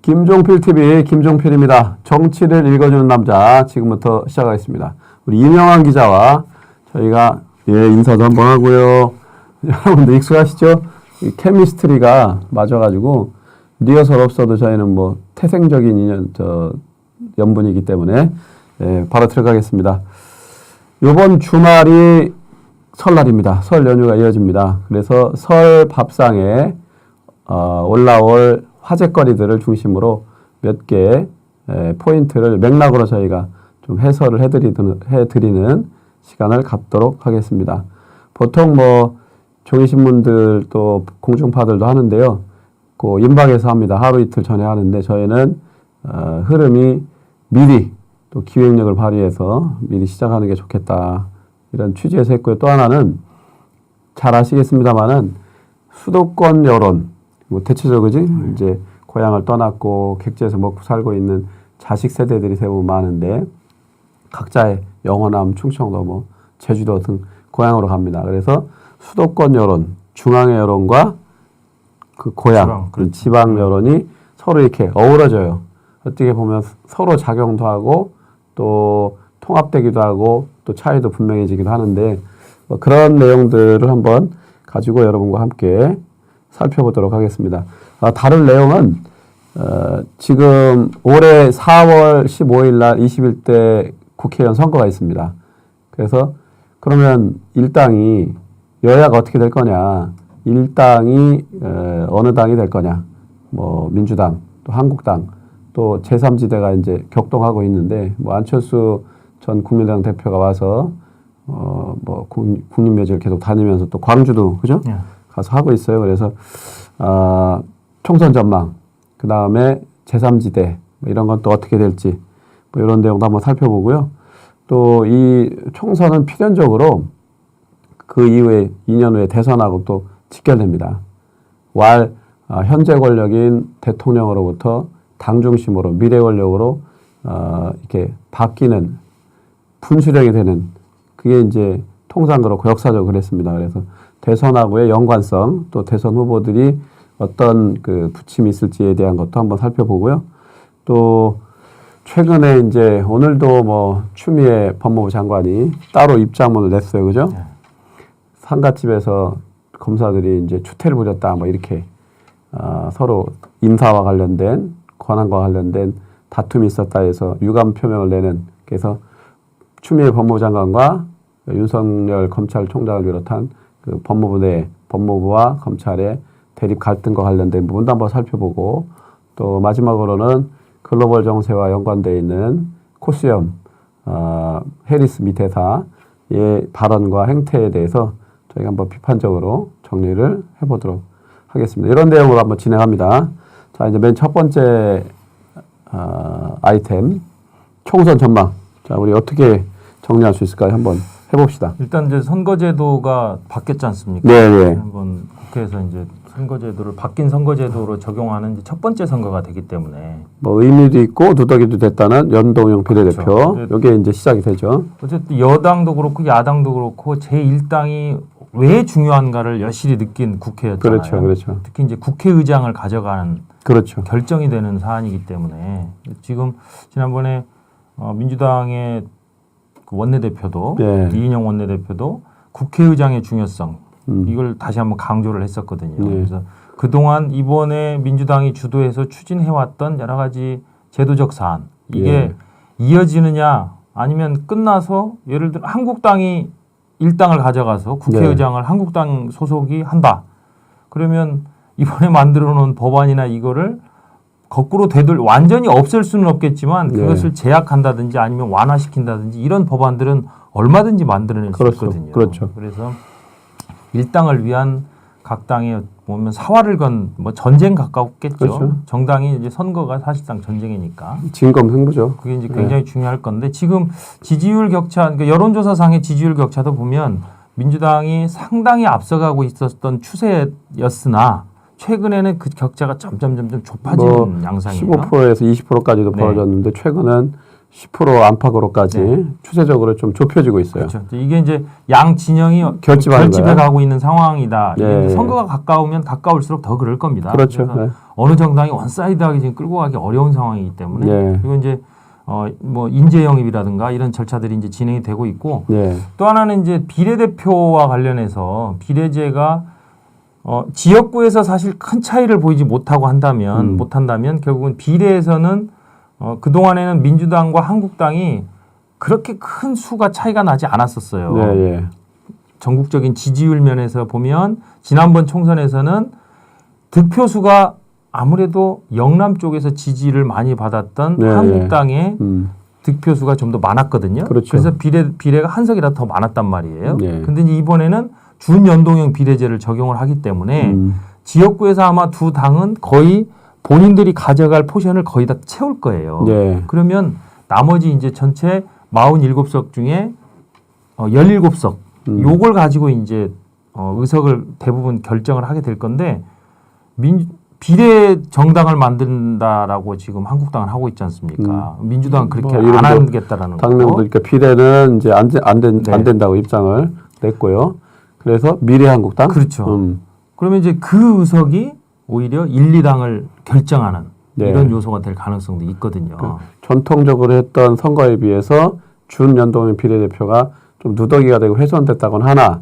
김종필 TV 김종필입니다. 정치를 읽어주는 남자 지금부터 시작하겠습니다. 우리 이명환 기자와 저희가 인사도 한번 하고요. 여러분들 익숙하시죠? 이 케미스트리가 맞아가지고 리허설 없어도 저희는 뭐 태생적인 연분이기 때문에 바로 들어가겠습니다. 이번 주말이 설날입니다. 설 연휴가 이어집니다. 그래서 설 밥상에 올라올 화제거리들을 중심으로 몇 개 포인트를 맥락으로 저희가 좀 해설을 해드리는 시간을 갖도록 하겠습니다. 보통 뭐 종이신문들 또 공중파들도 하는데요. 그 임박에서 합니다. 하루 이틀 전에 하는데 저희는 흐름이 미리 또 기획력을 발휘해서 미리 시작하는 게 좋겠다. 이런 취지에서 했고요. 또 하나는 잘 아시겠습니다만은 수도권 여론, 뭐 대체적으로 이제 고향을 떠났고 객지에서 먹고 살고 있는 자식 세대들이 대부분 많은데 각자의 영호남, 충청도, 뭐 제주도 등 고향으로 갑니다. 그래서 수도권 여론, 중앙의 여론과 그 고향, 그렇죠. 지방 여론이 서로 이렇게 어우러져요. 어떻게 보면 서로 작용도 하고 또 통합되기도 하고 또 차이도 분명해지기도 하는데 뭐 그런 내용들을 한번 가지고 여러분과 함께 살펴보도록 하겠습니다. 다룰 내용은 지금 올해 4월 15일 날 21대 국회의원 선거가 있습니다. 그래서 그러면 일당이 여야가 어떻게 될 거냐, 일당이 어느 당이 될 거냐, 뭐 민주당, 또 한국당, 또 제3지대가 이제 격동하고 있는데 뭐 안철수 전 국민의당 대표가 와서 뭐 국립묘지를 계속 다니면서 또 광주도 그죠? 예. 가서 하고 있어요. 그래서 총선 전망, 그 다음에 제3지대 뭐 이런 건 또 어떻게 될지 뭐 이런 내용도 한번 살펴보고요. 또 이 총선은 필연적으로 그 이후에 2년 후에 대선하고 또 직결됩니다. 현재 권력인 대통령으로부터 당 중심으로 미래 권력으로 이렇게 바뀌는 분수령이 되는 그게 이제 통상 그렇고 역사적으로 그랬습니다. 그래서 대선하고의 연관성 또 대선 후보들이 어떤 그 부침이 있을지에 대한 것도 한번 살펴보고요. 또 최근에 이제 오늘도 뭐 추미애 법무부 장관이 따로 입장문을 냈어요. 그죠? 상갓집에서 검사들이 이제 추태를 부렸다 뭐 이렇게 서로 인사와 관련된 권한과 관련된 다툼이 있었다 해서 유감 표명을 내는 그래서 추미애 법무부 장관과 윤석열 검찰총장을 비롯한 그 법무부와 검찰의 대립 갈등과 관련된 부분도 한번 살펴보고 또 마지막으로는 글로벌 정세와 연관되어 있는 코스염 해리스 미 대사의 발언과 행태에 대해서 저희가 한번 비판적으로 정리를 해보도록 하겠습니다. 이런 내용으로 한번 진행합니다. 자, 이제 맨 첫 번째 아이템 총선 전망. 자, 우리 어떻게 정리할 수 있을까요? 한번 해봅시다. 일단 이제 선거제도가 바뀌었지 않습니까? 네. 한번 국회에서 이제 바뀐 선거제도로 적용하는 이제 첫 번째 선거가 되기 때문에 뭐 의미도 있고 누더기도 됐다는 연동형 비례대표. 그렇죠. 이게 이제 시작이 되죠. 어쨌든 여당도 그렇고 야당도 그렇고 제1당이 왜 중요한가를 여실히 느낀 국회였잖아요. 그렇죠. 특히 이제 국회의장을 가져가는 그렇죠. 결정이 되는 사안이기 때문에 지금 지난번에 민주당의 그 원내대표도 이인영 원내대표도 국회의장의 중요성 이걸 다시 한번 강조를 했었거든요. 그래서 그동안 이번에 민주당이 주도해서 추진해왔던 여러 가지 제도적 사안 이게 이어지느냐 아니면 끝나서 예를 들어 한국당이 일당을 가져가서 국회의장을 한국당 소속이 한다. 그러면 이번에 만들어 놓은 법안이나 이거를 거꾸로 완전히 없앨 수는 없겠지만 그것을 제약한다든지 아니면 완화시킨다든지 이런 법안들은 얼마든지 만들어낼 수 있거든요. 그렇죠. 그래서 일당을 위한 각 당의 보면 사활을 건 뭐 전쟁 가깝겠죠. 그렇죠. 정당이 이제 선거가 사실상 전쟁이니까. 진검승부죠. 그게 이제 굉장히 중요할 건데 지금 지지율 격차, 그러니까 여론조사상의 지지율 격차도 보면 민주당이 상당히 앞서가고 있었던 추세였으나 최근에는 그 격차가 점점 좁아지는 양상이에요. 15%에서 20%까지도 벌어졌는데 최근은 10% 안팎으로까지 네. 추세적으로 좀 좁혀지고 있어요. 그렇죠. 이게 이제 양 진영이 결집해 가고 있는 상황이다. 이게 네. 이제 선거가 가까우면 가까울수록 더 그럴 겁니다. 그렇죠. 그래서 네. 어느 정당이 원사이드하게 지금 끌고 가기 어려운 상황이기 때문에 네. 이건 이제 뭐 인재 영입이라든가 이런 절차들이 이제 진행이 되고 있고 네. 또 하나는 이제 비례대표와 관련해서 비례제가 지역구에서 사실 큰 차이를 보이지 못한다면 결국은 비례에서는 그동안에는 민주당과 한국당이 그렇게 큰 수가 차이가 나지 않았었어요. 네, 네. 전국적인 지지율 면에서 보면 지난번 총선에서는 득표수가 아무래도 영남 쪽에서 지지를 많이 받았던 네, 한국당의 득표수가 좀 더 많았거든요. 그렇죠. 그래서 비례가 한 석이라도 더 많았단 말이에요. 네. 근데 이제 이번에는 준연동형 비례제를 적용을 하기 때문에 지역구에서 아마 두 당은 거의 본인들이 가져갈 포션을 거의 다 채울 거예요. 네. 그러면 나머지 이제 전체 47석 중에 17석 요걸 가지고 이제 의석을 대부분 결정을 하게 될 건데 비례 정당을 만든다라고 지금 한국당은 하고 있지 않습니까? 민주당은 그렇게 안 하겠다라는 거. 당명도 그러니까 비례는 이제 안 된다고 입장을 냈고요. 그래서 미래한국당. 그렇죠. 그러면 이제 그 의석이 오히려 1, 2당을 결정하는 네. 이런 요소가 될 가능성도 있거든요. 전통적으로 했던 선거에 비해서 준연동형 비례대표가 좀 누더기가 되고 훼손됐다곤 하나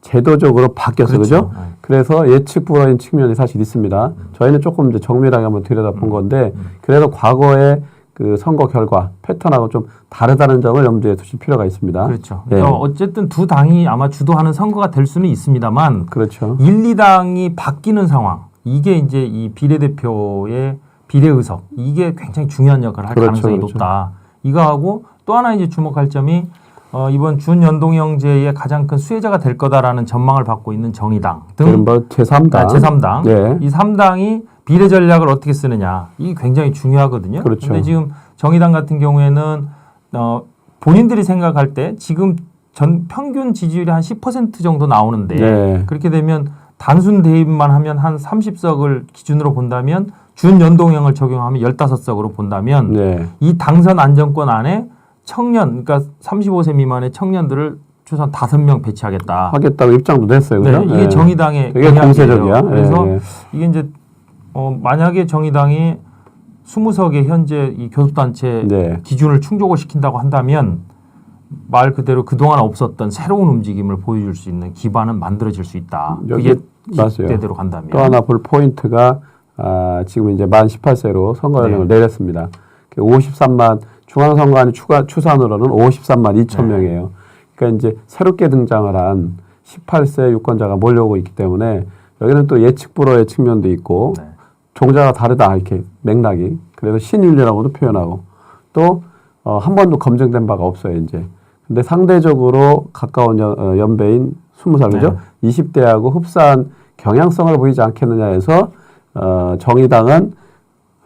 제도적으로 바뀌었어요. 그렇죠? 네. 그래서 예측 불허인 측면이 사실 있습니다. 저희는 조금 이제 정밀하게 한번 들여다본 건데 그래도 과거의 그 선거 결과 패턴하고 좀 다르다는 점을 염두에 두실 필요가 있습니다. 그렇죠. 그러니까 어쨌든 두 당이 아마 주도하는 선거가 될 수는 있습니다만 그렇죠. 1, 2당이 바뀌는 상황 이게 이제 이 비례대표의 비례의석 이게 굉장히 중요한 역할을 할 가능성이 높다. 이거하고 또 하나 이제 주목할 점이 이번 준연동형제의 가장 큰 수혜자가 될 거다라는 전망을 받고 있는 정의당 등 제3당. 제3당. 네. 이 3당이 비례 전략을 어떻게 쓰느냐. 이게 굉장히 중요하거든요. 그렇죠. 그런데 지금 정의당 같은 경우에는 본인들이 생각할 때 지금 전 평균 지지율이 한 10% 정도 나오는데 네. 그렇게 되면 단순 대입만 하면 한 30석을 기준으로 본다면 준연동형을 적용하면 15석으로 본다면 네. 이 당선 안정권 안에 청년, 그러니까 35세 미만의 청년들을 최소한 5명 배치하겠다. 하겠다고 입장도 냈어요. 네, 그죠? 이게 정의당의 되게 공세적이야. 그래서 이게 이제 만약에 정의당이 20석의 현재 이 교섭단체 기준을 충족을 시킨다고 한다면 말 그대로 그동안 없었던 새로운 움직임을 보여줄 수 있는 기반은 만들어질 수 있다. 그게 기대대로 간다면. 또 하나 볼 포인트가 지금 이제 만 18세로 선거 연령을 내렸습니다. 53만 중앙선관위 추산으로는 53만 2천 명이에요. 그러니까 이제 새롭게 등장을 한 18세 유권자가 몰려오고 있기 때문에 여기는 또 예측 불허의 측면도 있고 종자가 다르다 이렇게 맥락이 그래서 신윤리라고도 표현하고 또 한 번도 검증된 바가 없어요 이제. 근데 상대적으로 가까운 연배인 20살 그죠? 20대하고 흡사한 경향성을 보이지 않겠느냐 해서 정의당은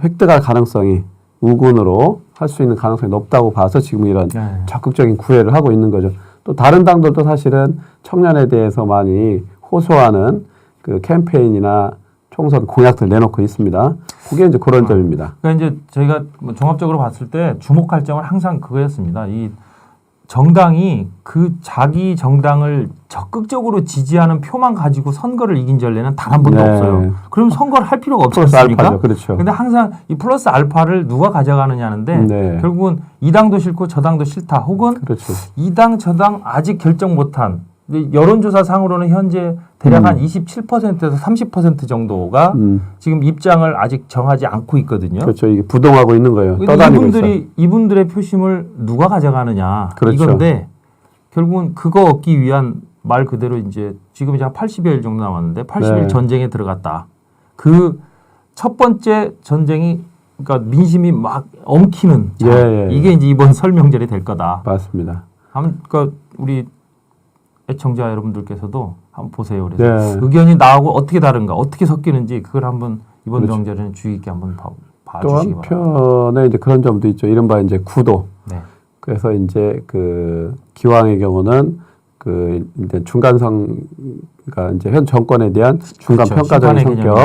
획득할 가능성이 우군으로 할 수 있는 가능성이 높다고 봐서 지금 이런 적극적인 구애를 하고 있는 거죠. 또 다른 당들도 사실은 청년에 대해서 많이 호소하는 그 캠페인이나 총선 공약들 내놓고 있습니다. 그게 이제 그런 점입니다. 그러니까 이제 저희가 뭐 종합적으로 봤을 때 주목할 점은 항상 그거였습니다. 이 정당이 그 자기 정당을 적극적으로 지지하는 표만 가지고 선거를 이긴 전례는 단 한 번도 없어요. 그럼 선거를 할 필요가 없지 않습니까? 그렇죠. 근데 항상 이 플러스 알파를 누가 가져가느냐는데 결국은 이 당도 싫고 저 당도 싫다. 혹은 이 당 저 당 아직 결정 못한 여론조사 상으로는 현재 대략 한 27%에서 30% 정도가 지금 입장을 아직 정하지 않고 있거든요. 그렇죠. 이게 부동하고 있는 거예요. 떠다니고 이분들의 표심을 누가 가져가느냐 이건데 결국은 그거 얻기 위한 말 그대로 이제 지금 이제 한 80여일 정도 남았는데 80일 전쟁에 들어갔다. 그 첫 번째 전쟁이 그러니까 민심이 막 엉키는 이게 이제 이번 설명절이 될 거다. 맞습니다. 그러니까 우리 애청자 여러분들께서도 한번 보세요. 그래서 의견이 나오고 어떻게 다른가, 어떻게 섞이는지 그걸 한번 이번 명절에는 주의 있게 한번 봐주시기 바랍니다. 또 한편에 이제 그런 점도 있죠. 이른바 이제 구도. 그래서 이제 그 기왕의 경우는 그 이제 중간선가 이제 현 정권에 대한 중간 평가적인 성격.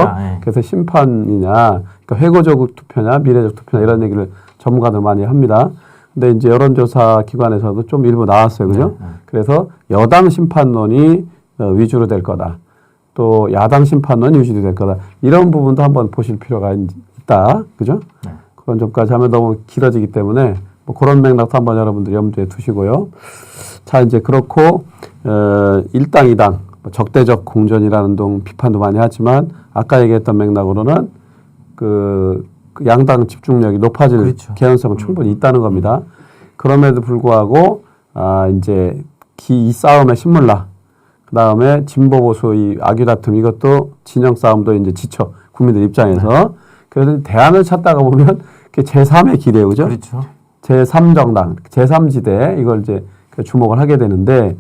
그래서 심판이냐, 그러니까 회고적 투표냐, 미래적 투표냐 이런 얘기를 전문가들 많이 합니다. 근데 이제 여론조사 기관에서도 좀 일부 나왔어요. 그죠? 그래서 여당 심판론이 위주로 될 거다. 또 야당 심판론이 위주로 될 거다. 이런 부분도 한번 보실 필요가 있다. 그죠? 그런 점까지 하면 너무 길어지기 때문에 뭐 그런 맥락도 한번 여러분들 염두에 두시고요. 자, 이제 그렇고, 일당, 이당, 적대적 공전이라는 동 비판도 많이 하지만 아까 얘기했던 맥락으로는 그 양당 집중력이 높아질 그렇죠. 개연성은 충분히 있다는 겁니다. 그럼에도 불구하고, 이제 이 싸움의 신물나, 그 다음에 진보 보수 이 악유다툼 이것도 진영 싸움도 이제 지쳐 국민들 입장에서 그래서 대안을 찾다가 보면 그게 제3의 길이에요, 그죠? 그렇죠. 제3정당, 제3지대 이걸 이제 주목을 하게 되는데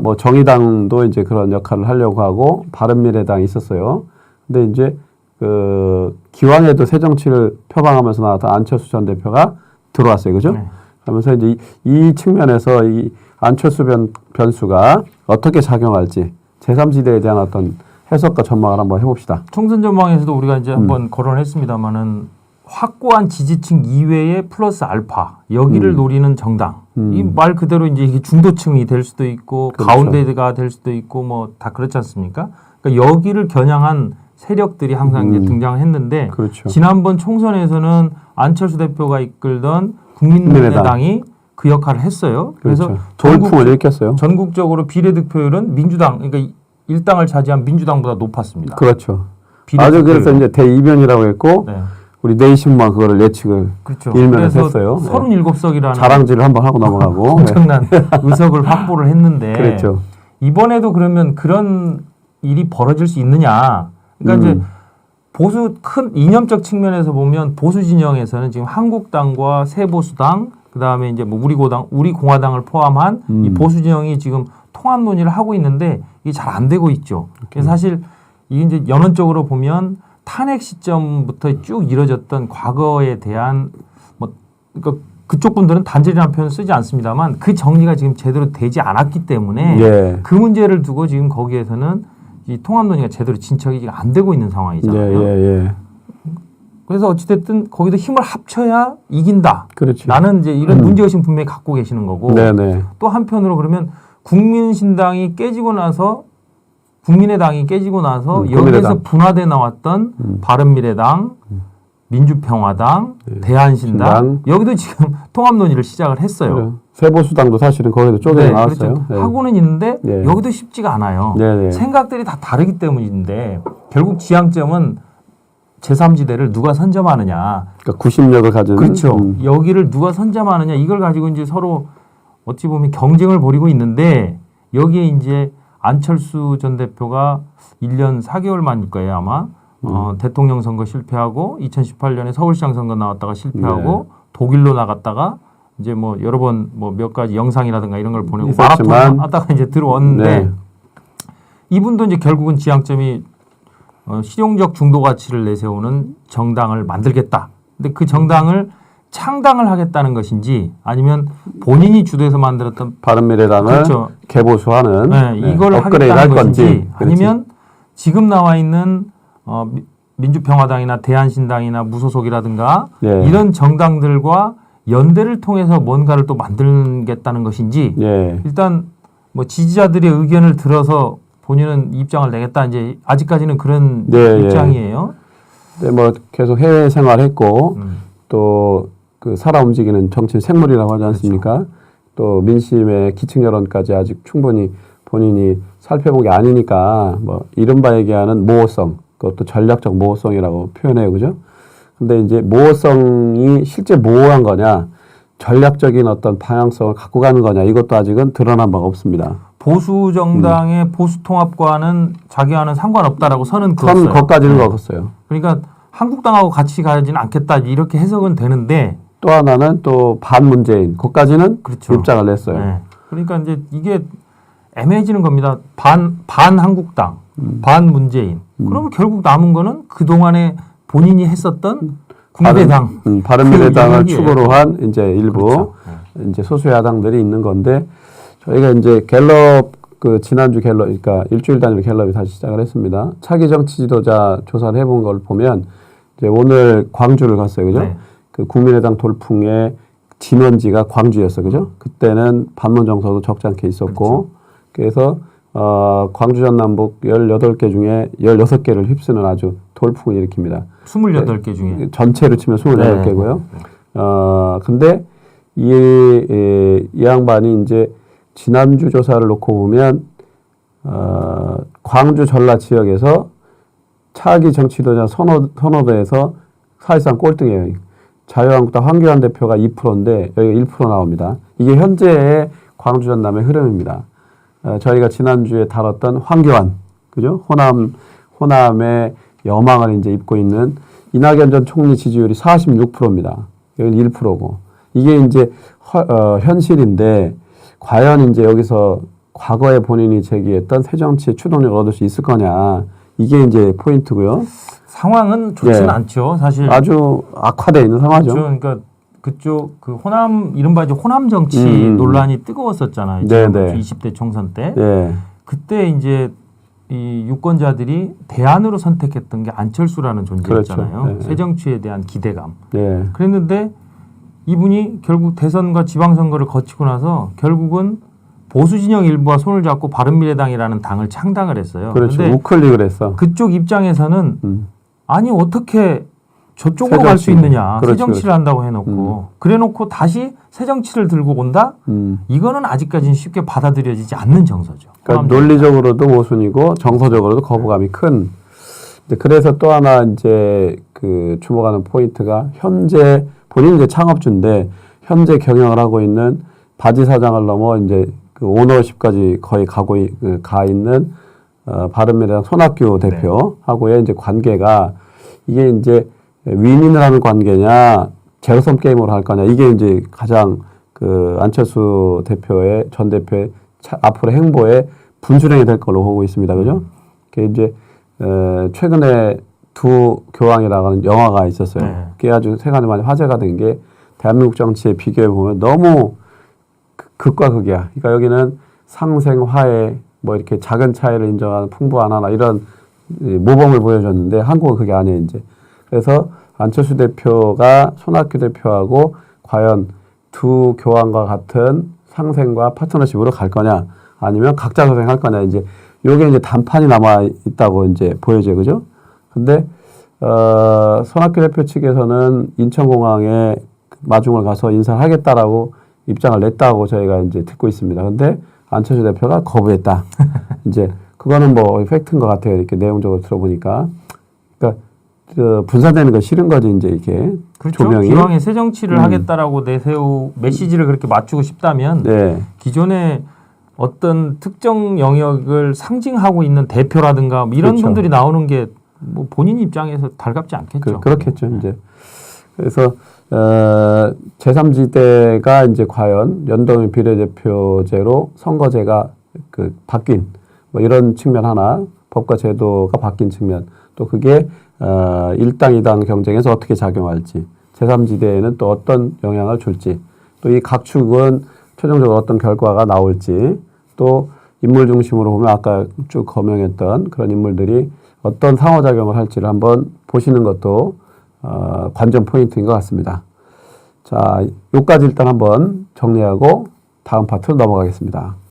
뭐 정의당도 이제 그런 역할을 하려고 하고 바른미래당이 있었어요. 근데 이제 그 기왕에도 새 정치를 표방하면서 나왔던 안철수 전 대표가 들어왔어요, 그죠? 그러면서 이제 이 측면에서 이 안철수 변수가 어떻게 작용할지 제3지대에 대한 어떤 해석과 전망을 한번 해봅시다. 총선 전망에서도 우리가 이제 한번 거론했습니다만은 확고한 지지층 이외에 플러스 알파 여기를 노리는 정당. 이 말 그대로 이제 이게 중도층이 될 수도 있고 그렇죠. 가운데가 될 수도 있고 뭐 다 그렇지 않습니까? 그러니까 여기를 겨냥한 세력들이 항상 이제 등장했는데 그렇죠. 지난번 총선에서는 안철수 대표가 이끌던 국민의당이 그 역할을 했어요. 그래서 그렇죠. 돌풍을 일으켰어요. 전국적으로 비례득표율은 민주당, 그러니까 일당을 차지한 민주당보다 높았습니다. 그렇죠. 비례득표율. 아주 그래서 이제 대이변이라고 했고 네. 우리 내신만 그거를 예측을 그렇죠. 일면에서 했어요. 37석이라는 자랑질을 한번 하고 넘어가고 엄청난 의석을 확보를 했는데 그랬죠. 이번에도 그러면 그런 일이 벌어질 수 있느냐? 그러니까 이제 보수 큰 이념적 측면에서 보면 보수 진영에서는 지금 한국당과 새보수당 그다음에 이제 뭐 우리공화당을 포함한 이 보수 진영이 지금 통합 논의를 하고 있는데 이게 잘 안 되고 있죠. 그래서 사실 이게 이제 연원적으로 보면 탄핵 시점부터 쭉 이뤄졌던 과거에 대한 뭐 그러니까 그쪽 분들은 단절이라는 표현을 쓰지 않습니다만 그 정리가 지금 제대로 되지 않았기 때문에 예. 그 문제를 두고 지금 거기에서는 이 통합 논의가 제대로 진척이 안 되고 있는 상황이잖아요. 예. 그래서 어찌됐든 거기도 힘을 합쳐야 이긴다. 그렇죠. 나는 이제 이런 문제의식 분명히 갖고 계시는 거고 네네. 또 한편으로 그러면 국민신당이 깨지고 나서 국민의당이 깨지고 나서 여기에서 국민의당. 분화돼 나왔던 바른미래당, 민주평화당, 대한신당 신당. 여기도 지금 통합 논의를 시작을 했어요. 그래요. 새보수당도 사실은 거기도 쪼개 나왔어요. 그렇죠. 하고는 있는데 네. 여기도 쉽지가 않아요. 네네. 생각들이 다 다르기 때문인데 결국 지향점은 제3지대를 누가 선점하느냐. 그러니까 구심력을 가진 그렇죠. 여기를 누가 선점하느냐 이걸 가지고 이제 서로 어찌 보면 경쟁을 벌이고 있는데 여기에 이제 안철수 전 대표가 1년 4개월 만일 거예요 아마 대통령 선거 실패하고 2018년에 서울시장 선거 나왔다가 실패하고 독일로 나갔다가 이제 뭐 여러 번 뭐 몇 가지 영상이라든가 이런 걸 보내고 마라톤 하다가 이제 들어왔는데 이분도 이제 결국은 지향점이 실용적 중도 가치를 내세우는 정당을 만들겠다. 근데 그 정당을 창당을 하겠다는 것인지 아니면 본인이 주도해서 만들었던 바른미래당을 그렇죠. 개보수하는 이걸 업그레이드 할 하겠다는 건지 것인지 아니면 지금 나와 있는 민주평화당이나 대한신당이나 무소속이라든가 이런 정당들과 연대를 통해서 뭔가를 또 만들겠다는 것인지 일단 뭐 지지자들의 의견을 들어서 본인은 입장을 내겠다 이제 아직까지는 그런 입장이에요. 네, 뭐 계속 해외 생활했고 또 그 살아 움직이는 정치 생물이라고 하지 않습니까? 그렇죠. 또 민심의 기층 여론까지 아직 충분히 본인이 살펴본 게 아니니까 뭐 이른바 얘기하는 모호성, 그것도 전략적 모호성이라고 표현해요, 그죠? 근데 이제 모호성이 실제 모호한 거냐, 전략적인 어떤 방향성을 갖고 가는 거냐, 이것도 아직은 드러난 바가 없습니다. 보수 정당의 보수 통합과는 자기와는 상관없다라고 선은 그었어요. 거기까지는 그었어요. 그러니까 한국당하고 같이 가지는 않겠다 이렇게 해석은 되는데 또 하나는 또 반문재인, 거기까지는 그렇죠. 입장을 냈어요. 네. 그러니까 이제 이게 애매해지는 겁니다. 반 한국당, 반 문재인. 그러면 결국 남은 거는 그 동안에 본인이 했었던 국민의당, 바른미래당을 축으로 한 이제 일부 그렇죠. 이제 소수 야당들이 있는 건데 저희가 이제 갤럽 그 지난주 갤럽, 그러니까 일주일 단위로 갤럽이 다시 시작을 했습니다. 차기 정치 지도자 조사를 해본 걸 보면 이제 오늘 광주를 갔어요, 그죠? 그 국민의당 돌풍에 진원지가 광주였어, 그죠? 그때는 반문 정서도 적지 않게 있었고, 그래서 광주 전남북 18개 중에 16개를 휩쓰는 아주 돌풍을 일으킵니다. 28개 중에 전체로 치면 28개고요. 근데 이 양반이 이제 지난주 조사를 놓고 보면 광주 전라 지역에서 차기 정치도자 선호도에서 사실상 꼴등이에요. 자유한국당 황교안 대표가 2%인데 여기가 1% 나옵니다. 이게 현재의 광주 전남의 흐름입니다. 저희가 지난주에 다뤘던 황교안, 그죠? 호남의 여망을 이제 입고 있는 이낙연 전 총리 지지율이 46%입니다. 여기는 1%고. 이게 이제 현실인데 과연 이제 여기서 과거에 본인이 제기했던 새정치의 추동력을 얻을 수 있을 거냐. 이게 이제 포인트고요. 상황은 좋지는 않죠. 사실 아주 악화되어 있는 상황이죠. 그렇죠. 그러니까 그쪽 그 호남 이른바 이제 호남 정치 논란이 뜨거웠었잖아요. 지금 20대 총선 때. 그때 이제 이 유권자들이 대안으로 선택했던 게 안철수라는 존재였잖아요. 그렇죠. 새정치에 대한 기대감. 그랬는데 이분이 결국 대선과 지방선거를 거치고 나서 결국은 보수 진영 일부와 손을 잡고 바른미래당이라는 당을 창당을 했어요. 그렇죠. 우클릭을 했어. 그쪽 입장에서는 아니 어떻게 저쪽으로 갈 수 있느냐. 새정치를 한다고 해놓고 그래놓고 다시 새정치를 들고 온다? 이거는 아직까지는 쉽게 받아들여지지 않는 정서죠. 그러니까 논리적으로도 모순이고 정서적으로도 거부감이 큰. 그래서 또 하나 이제 그 주목하는 포인트가 현재 본인 이제 창업주인데 현재 경영을 하고 있는 바지 사장을 넘어 이제 그 오너십까지 거의 가 있는 바른미래당 손학규 대표하고의 이제 관계가 이게 이제 윈윈을 하는 관계냐 제로섬 게임으로 할 거냐 이게 이제 가장 그 안철수 대표의 전 대표의 앞으로 행보에 분수령이 될 걸로 보고 있습니다. 그죠? 그게 이제 최근에 두 교황이라고 하는 영화가 있었어요. 그게 아주 세간에 많이 화제가 된 게 대한민국 정치에 비교해 보면 너무 극과 극이야. 그러니까 여기는 상생화해 뭐 이렇게 작은 차이를 인정하는 풍부한 하나 이런 모범을 보여줬는데 한국은 그게 아니에요. 이제 그래서 안철수 대표가 손학규 대표하고 과연 두 교황과 같은 상생과 파트너십으로 갈 거냐 아니면 각자 소생할 거냐 이제 요게 이제 단판이 남아 있다고 이제 보여져요. 그죠? 근데 손학규 대표 측에서는 인천공항에 마중을 가서 인사를 하겠다라고 입장을 냈다고 저희가 이제 듣고 있습니다. 근데 안철수 대표가 거부했다. 이제 그거는 뭐 팩트인 것 같아요. 이렇게 내용적으로 들어보니까. 그러니까 분산되는 거 싫은 거지 이제 이렇게 그렇죠. 조명이. 기왕에 새 정치를 하겠다라고 내세우 메시지를 그렇게 맞추고 싶다면 기존에 어떤 특정 영역을 상징하고 있는 대표라든가 뭐 이런 분들이 나오는 게 뭐 본인 입장에서 달갑지 않겠죠. 그렇겠죠. 이제 그래서 제3지대가 이제 과연 연동형 비례대표제로 선거제가 그 바뀐 뭐 이런 측면 하나 법과 제도가 바뀐 측면 또 그게 1당 2당 경쟁에서 어떻게 작용할지 제3지대에는 또 어떤 영향을 줄지 또 이 각 축은 최종적으로 어떤 결과가 나올지 또 인물 중심으로 보면 아까 쭉 거명했던 그런 인물들이 어떤 상호작용을 할지를 한번 보시는 것도 관전 포인트인 것 같습니다. 자, 여기까지 일단 한번 정리하고 다음 파트로 넘어가겠습니다.